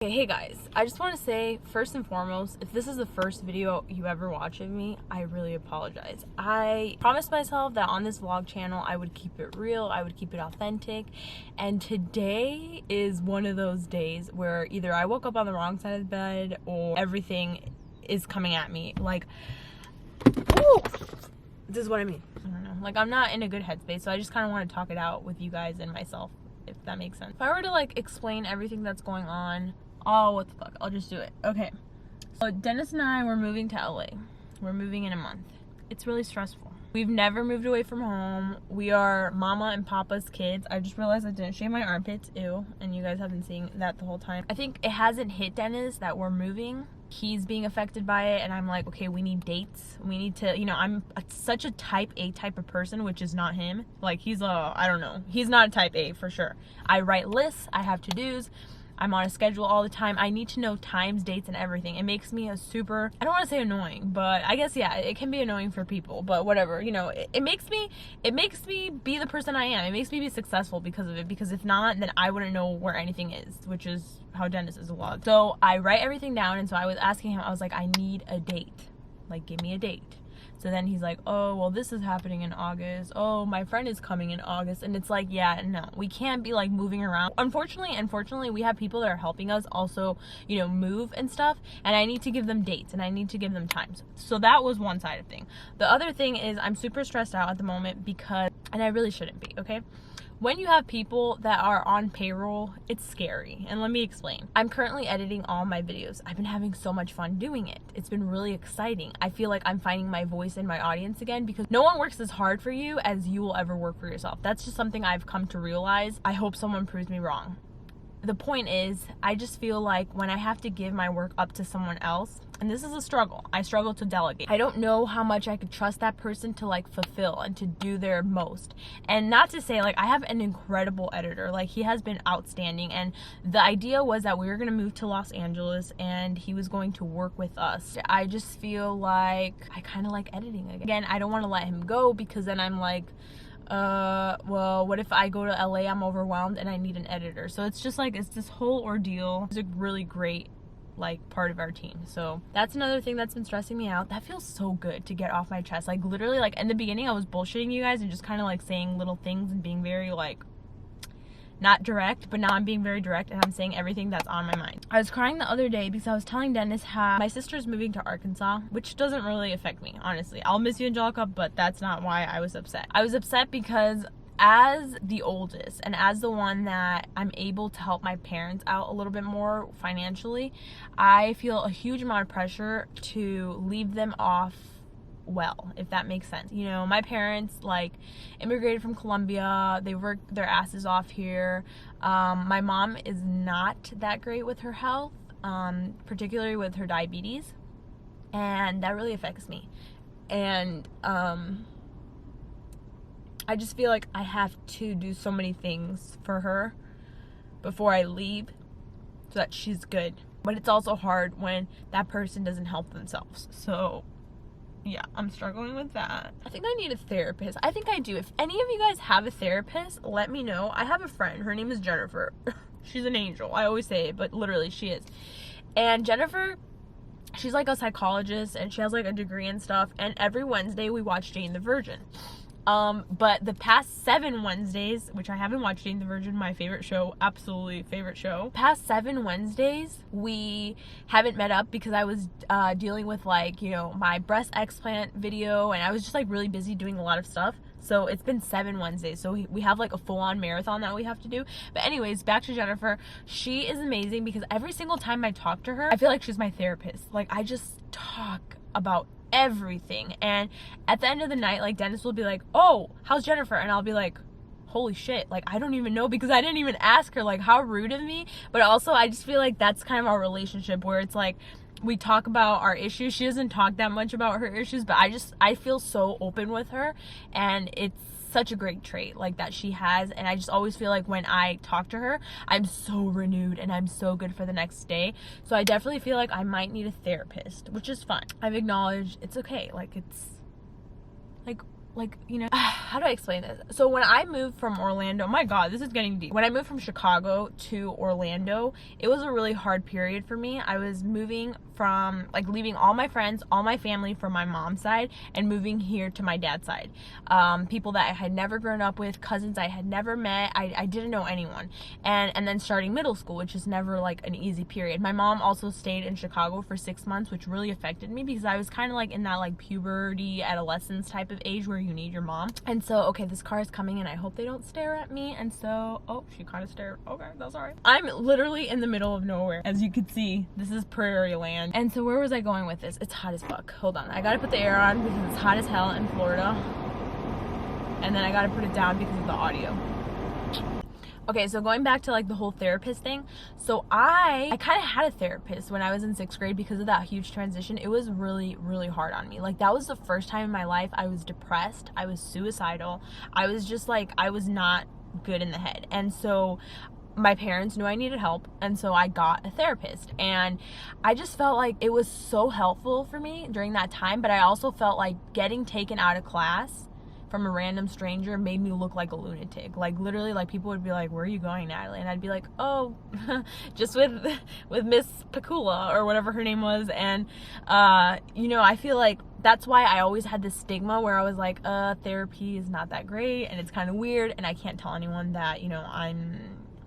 Okay, hey guys, I just want to say, first and foremost, if this is the first video you ever watch of me, I really apologize. I promised myself that on this vlog channel, I would keep it real, I would keep it authentic, and today is one of those days where either I woke up on the wrong side of the bed or everything is coming at me. Like, woo! This is what I mean. I don't know. Like, I'm not in a good headspace, so I just kind of want to talk it out with you guys and myself, if that makes sense. If I were to like explain everything that's going on, oh, what the fuck, I'll just do it. Okay, so Dennis and I were moving to LA. We're moving in a month. It's really stressful. We've never moved away from home. We are mama and papa's kids. I just realized I didn't shave my armpits, ew, and you guys have been seeing that the whole time. I think it hasn't hit Dennis that we're moving. He's being affected by it, and I'm like, okay, we need dates. We need to, you know, I'm such a type A type of person, which is not him. Like, he's I don't know. He's not a type A for sure. I write lists. I have to-dos. I'm on a schedule all the time. I need to know times, dates, and everything. It makes me a super, I don't want to say annoying, but I guess, yeah, it can be annoying for people, but whatever, you know, it makes me be the person I am. It makes me be successful because of it, because if not, then I wouldn't know where anything is, which is how Dennis is a lot. So I write everything down, and so I was asking him, I was like, I need a date. Like, give me a date. So then he's like, oh, well, this is happening in August. Oh, my friend is coming in August. And it's like, yeah, no, we can't be like moving around. Unfortunately, we have people that are helping us also, you know, move and stuff. And I need to give them dates and I need to give them times. So that was one side of thing. The other thing is I'm super stressed out at the moment because, and I really shouldn't be, okay? When you have people that are on payroll, it's scary. And let me explain. I'm currently editing all my videos. I've been having so much fun doing it. It's been really exciting. I feel like I'm finding my voice in my audience again because no one works as hard for you as you will ever work for yourself. That's just something I've come to realize. I hope someone proves me wrong. The point is, I just feel like when I have to give my work up to someone else, and this is a struggle, I struggle to delegate. I don't know how much I could trust that person to like fulfill and to do their most. And not to say, like, I have an incredible editor, like he has been outstanding, and the idea was that we were gonna move to Los Angeles and he was going to work with us. I just feel like I kind of like editing again. I don't want to let him go because then I'm like, well, what if I go to LA, I'm overwhelmed and I need an editor. So it's just like, it's this whole ordeal. It's a really great like part of our team. So that's another thing that's been stressing me out. That feels so good to get off my chest. Like literally, like in the beginning I was bullshitting you guys and just kind of like saying little things and being very like not direct, but now I'm being very direct and I'm saying everything that's on my mind. I was crying the other day because I was telling Dennis how my sister's moving to Arkansas, which doesn't really affect me, honestly. I'll miss you, Angelica, but that's not why I was upset. I was upset because as the oldest and as the one that I'm able to help my parents out a little bit more financially, I feel a huge amount of pressure to leave them off well, if that makes sense. You know, my parents like immigrated from Colombia. They worked their asses off here. My mom is not that great with her health, particularly with her diabetes, and that really affects me. And I just feel like I have to do so many things for her before I leave so that she's good. But it's also hard when that person doesn't help themselves. So yeah, I'm struggling with that. I think I need a therapist. I think I do. If any of you guys have a therapist, let me know. I have a friend. Her name is Jennifer. She's an angel. I always say it, but literally she is. And Jennifer, she's like a psychologist and she has like a degree and stuff. And every Wednesday we watch Jane the Virgin. But the past 7 Wednesdays, which I haven't watched Jane the Virgin, my favorite show, absolutely favorite show. Past 7 Wednesdays, we haven't met up because I was dealing with like, you know, my breast explant video, and I was just like really busy doing a lot of stuff. So it's been 7 Wednesdays. So we have like a full-on marathon that we have to do. But anyways, back to Jennifer. She is amazing because every single time I talk to her, I feel like she's my therapist. Like, I just talk about everything, and at the end of the night, like, Dennis will be like, oh, how's Jennifer? And I'll be like, holy shit, like, I don't even know because I didn't even ask her. Like, how rude of me. But also I just feel like that's kind of our relationship where it's like we talk about our issues. She doesn't talk that much about her issues, but I feel so open with her, and it's such a great trait like that she has. And I just always feel like when I talk to her, I'm so renewed and I'm so good for the next day. So I definitely feel like I might need a therapist, which is fine. I've acknowledged it's okay. Like, it's like, you know, how do I explain this? So when I moved from Orlando, oh my God, this is getting deep. When I moved from Chicago to Orlando, it was a really hard period for me. I was moving from, like, leaving all my friends, all my family from my mom's side, and moving here to my dad's side. People that I had never grown up with, cousins I had never met. I didn't know anyone. And then starting middle school, which is never like an easy period. My mom also stayed in Chicago for 6 months, which really affected me because I was kind of like in that like puberty, adolescence type of age where you need your mom. And so, okay, this car is coming and I hope they don't stare at me. And so, oh, she kind of stared. Okay, that's all right. I'm literally in the middle of nowhere. As you can see, this is prairie land. And so where was I going with this? It's hot as fuck. Hold on. I gotta put the air on because it's hot as hell in Florida. And then I gotta put it down because of the audio. Okay, so going back to like the whole therapist thing. So I kind of had a therapist when I was in 6th grade because of that huge transition. It was really, really hard on me. Like that was the first time in my life I was depressed. I was suicidal. I was just like, I was not good in the head. And so my parents knew I needed help, and so I got a therapist, and I just felt like it was so helpful for me during that time. But I also felt like getting taken out of class from a random stranger made me look like a lunatic. Like literally, like people would be like, "Where are you going, Natalie?" And I'd be like, "Oh, just with Miss Pakula," or whatever her name was. And you know, I feel like that's why I always had this stigma where I was like, therapy is not that great and it's kind of weird, and I can't tell anyone that, you know, I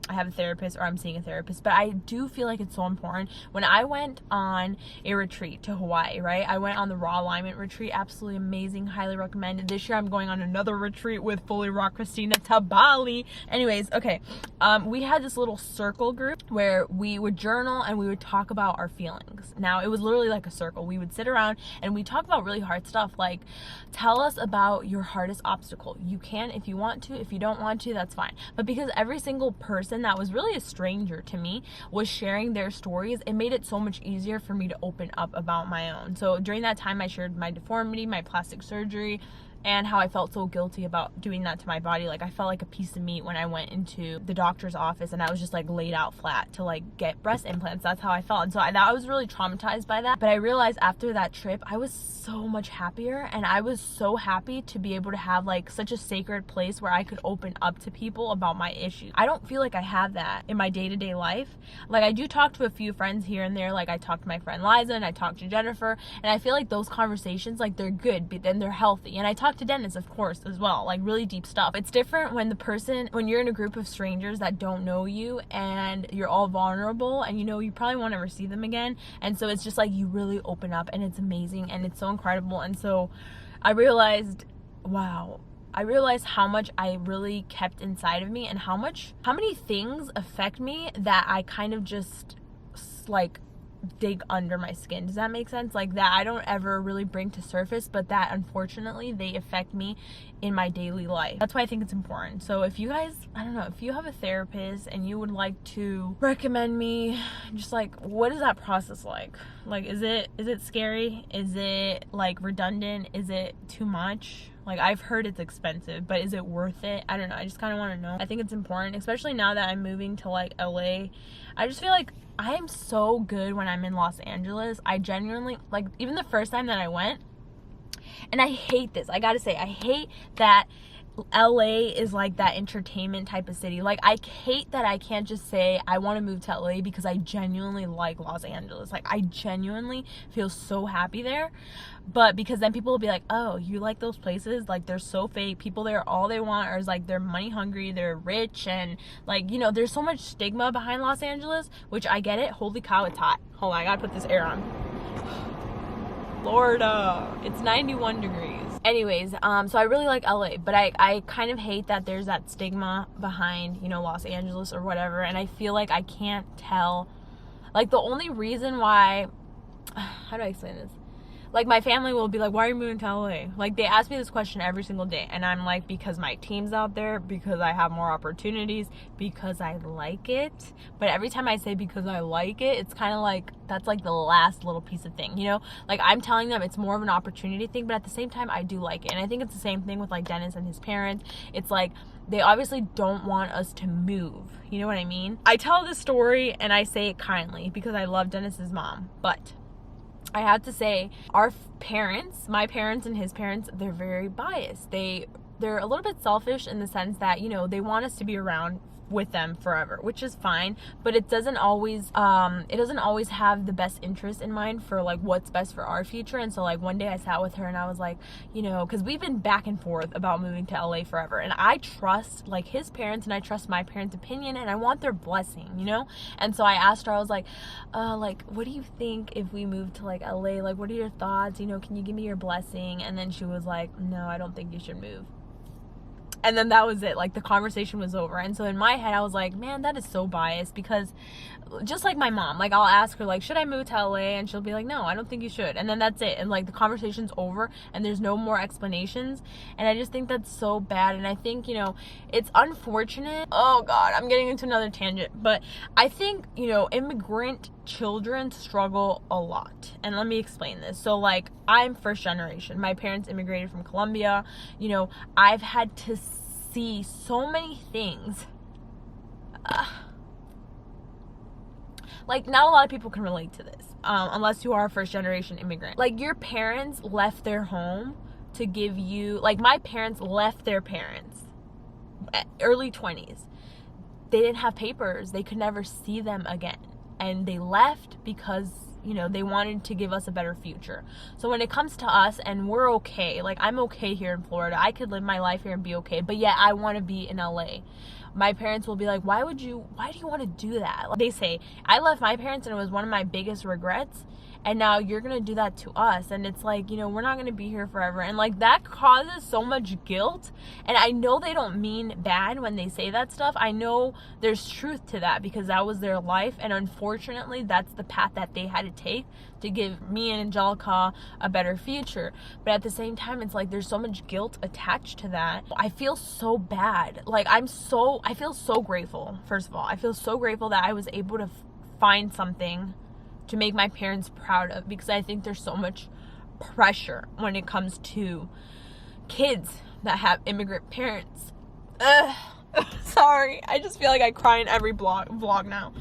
have a therapist or I'm seeing a therapist. But I do feel like it's so important. When I went on a retreat to Hawaii, right? I went on the Raw Alignment retreat. Absolutely amazing. Highly recommended. This year I'm going on another retreat with Fully Raw Christina to Bali. Anyways, okay. We had this little circle group where we would journal and we would talk about our feelings. Now, it was literally like a circle. We would sit around and we talk about really hard stuff, like, tell us about your hardest obstacle. You can if you want to. If you don't want to, that's fine. But because every single person that was really a stranger to me was sharing their stories, it made it so much easier for me to open up about my own. So during that time, I shared my deformity, my plastic surgery, and how I felt so guilty about doing that to my body. Like I felt like a piece of meat when I went into the doctor's office and I was just like laid out flat to like get breast implants. That's how I felt. And so I was really traumatized by that. But I realized after that trip, I was so much happier, and I was so happy to be able to have like such a sacred place where I could open up to people about my issues. I don't feel like I have that in my day-to-day life. Like I do talk to a few friends here and there. Like I talked to my friend Liza and I talked to Jennifer, and I feel like those conversations, like they're good, but then they're healthy. And I talk to Dennis, of course, as well, like really deep stuff. It's different when when you're in a group of strangers that don't know you and you're all vulnerable and you know you probably won't ever see them again, and so it's just like you really open up, and it's amazing and it's so incredible. And so I realized, wow, I realized how much I really kept inside of me and how many things affect me that I kind of just like dig under my skin. Does that make sense? Like that I don't ever really bring to surface, but that unfortunately they affect me in my daily life. That's why I think it's important. So if you guys, I don't know, if you have a therapist and you would like to recommend me, just like, what is that process like? Like, is it scary? Is it like redundant? Is it too much? Like, I've heard it's expensive, but is it worth it? I don't know. I just kind of want to know. I think it's important, especially now that I'm moving to like LA. I just feel like I am so good when I'm in Los Angeles. I genuinely, like, even the first time that I went, and I hate this. I gotta say, I hate that LA is like that entertainment type of city. Like, I hate that I can't just say I want to move to LA because I genuinely like Los Angeles. Like, I genuinely feel so happy there. But because then people will be like, oh, you like those places? Like, they're so fake. People there, all they want is like, they're money hungry, they're rich, and like, you know, there's so much stigma behind Los Angeles, which I get it. Holy cow, it's hot. Hold on, I gotta put this air on. Florida, it's 91 degrees. Anyways, so I really like LA, but I kind of hate that there's that stigma behind, you know, Los Angeles or whatever, and I feel like I can't tell, like, the only reason why, how do I explain this? Like, my family will be like, why are you moving to LA? Like, they ask me this question every single day, and I'm like, because my team's out there, because I have more opportunities, because I like it. But every time I say because I like it, it's kind of like, that's like the last little piece of thing, you know? Like, I'm telling them it's more of an opportunity thing, but at the same time, I do like it. And I think it's the same thing with like Dennis and his parents. It's like, they obviously don't want us to move. You know what I mean? I tell this story and I say it kindly because I love Dennis's mom, but I have to say, our parents, my parents and his parents, they're very biased. They they're a little bit selfish in the sense that, you know, they want us to be around with them forever, which is fine, but it doesn't always have the best interest in mind for like what's best for our future. And so like one day I sat with her and I was like, you know, because we've been back and forth about moving to LA forever, and I trust like his parents and I trust my parents' opinion and I want their blessing, you know. And so I asked her, I was like what do you think if we move to like LA? Like, what are your thoughts? You know, can you give me your blessing? And then she was like, no, I don't think you should move. And then that was it. Like, the conversation was over. And so in my head, I was like, man, that is so biased, because just like my mom, like, I'll ask her, like, should I move to LA? And she'll be like, no, I don't think you should. And then that's it. And like, the conversation's over and there's no more explanations. And I just think that's so bad. And I think, you know, it's unfortunate. Oh God, I'm getting into another tangent. But I think, you know, immigrant children struggle a lot. And let me explain this. So like, I'm first generation. My parents immigrated from Colombia. You know, I've had to see so many things. Like, not a lot of people can relate to this, unless you are a first generation immigrant. Like, your parents left their home to give you, like, my parents left their parents at early 20s. They didn't have papers. They could never see them again. And they left because, you know, they wanted to give us a better future. So when it comes to us, and we're okay, like, I'm okay here in Florida. I could live my life here and be okay, but yet I want to be in LA. My parents will be like, why do you want to do that? Like, they say, I left my parents and it was one of my biggest regrets, and now you're going to do that to us. And it's like, you know, we're not going to be here forever. And like, that causes so much guilt. And I know they don't mean bad when they say that stuff. I know there's truth to that, because that was their life. And unfortunately, that's the path that they had to take to give me and Angelica a better future. But at the same time, it's like, there's so much guilt attached to that. I feel so bad. Like, I feel so grateful. First of all, I feel so grateful that I was able to find something to make my parents proud of, because I think there's so much pressure when it comes to kids that have immigrant parents. Sorry, I just feel like I cry in every vlog now.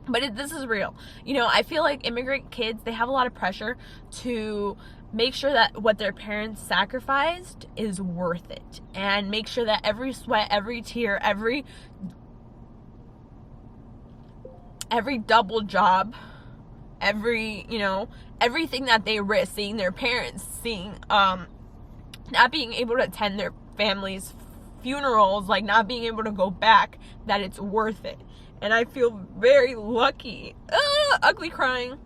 But this is real. You know, I feel like immigrant kids, they have a lot of pressure to make sure that what their parents sacrificed is worth it, and make sure that every sweat, every tear, every double job, every, you know, everything that they risk, seeing their parents, not being able to attend their family's funerals, like not being able to go back, that it's worth it. And I feel very lucky. Ugly crying.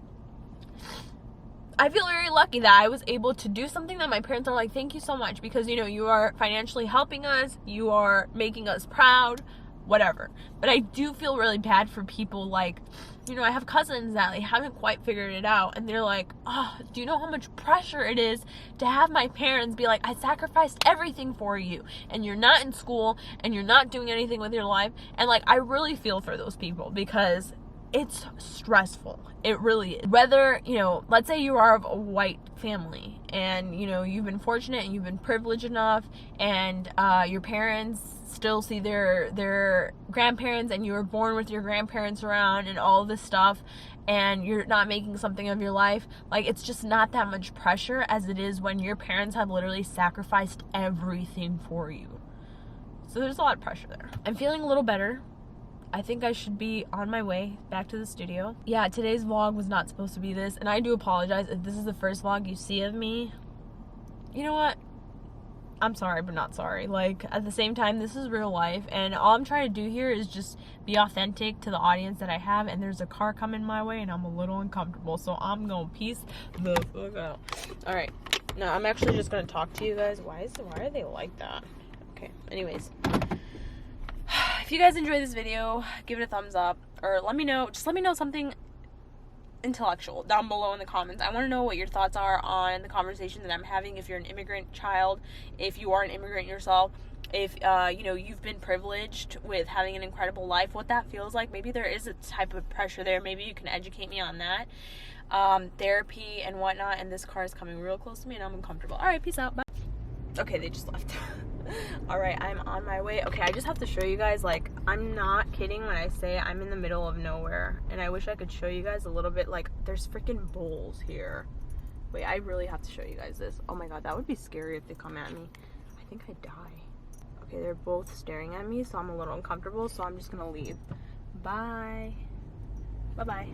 I feel very lucky that I was able to do something that my parents are like, thank you so much, because, you know, you are financially helping us, you are making us proud, whatever. But I do feel really bad for people, like, you know, I have cousins that like haven't quite figured it out, and they're like, oh, do you know how much pressure it is to have my parents be like, I sacrificed everything for you, and you're not in school, and you're not doing anything with your life. And like, I really feel for those people, because it's stressful. It really is. Whether, you know, let's say you are of a white family, and, you know, you've been fortunate and you've been privileged enough, and your parents still see their grandparents, and you were born with your grandparents around and all this stuff, and you're not making something of your life. Like, it's just not that much pressure as it is when your parents have literally sacrificed everything for you. So there's a lot of pressure there. I'm feeling a little better. I think I should be on my way back to the studio. Yeah, today's vlog was not supposed to be this, and I do apologize if this is the first vlog you see of me. You know what? I'm sorry, but not sorry. Like, at the same time, this is real life, and all I'm trying to do here is just be authentic to the audience that I have. And there's a car coming my way, and I'm a little uncomfortable, so I'm gonna peace the fuck out. Alright, now I'm actually just gonna talk to you guys. Why are they like that? Okay, anyways, if you guys enjoyed this video, give it a thumbs up, or let me know something intellectual down below in the comments. I want to know what your thoughts are on the conversation that I'm having. If you're an immigrant child, if you are an immigrant yourself, if you know, you've been privileged with having an incredible life, what that feels like. Maybe there is a type of pressure there. Maybe you can educate me on that. Therapy and whatnot. And this car is coming real close to me, and I'm uncomfortable. All right, peace out. Bye. Okay, they just left. All right, I'm on my way. Okay, I just have to show you guys, like, I'm not kidding when I say I'm in the middle of nowhere, and I wish I could show you guys a little bit. Like, there's freaking bowls here. Wait, I really have to show you guys this. Oh my god, that would be scary if they come at me. I think I'd die. Okay, they're both staring at me, so I'm a little uncomfortable, so I'm just gonna leave. Bye. Bye-bye.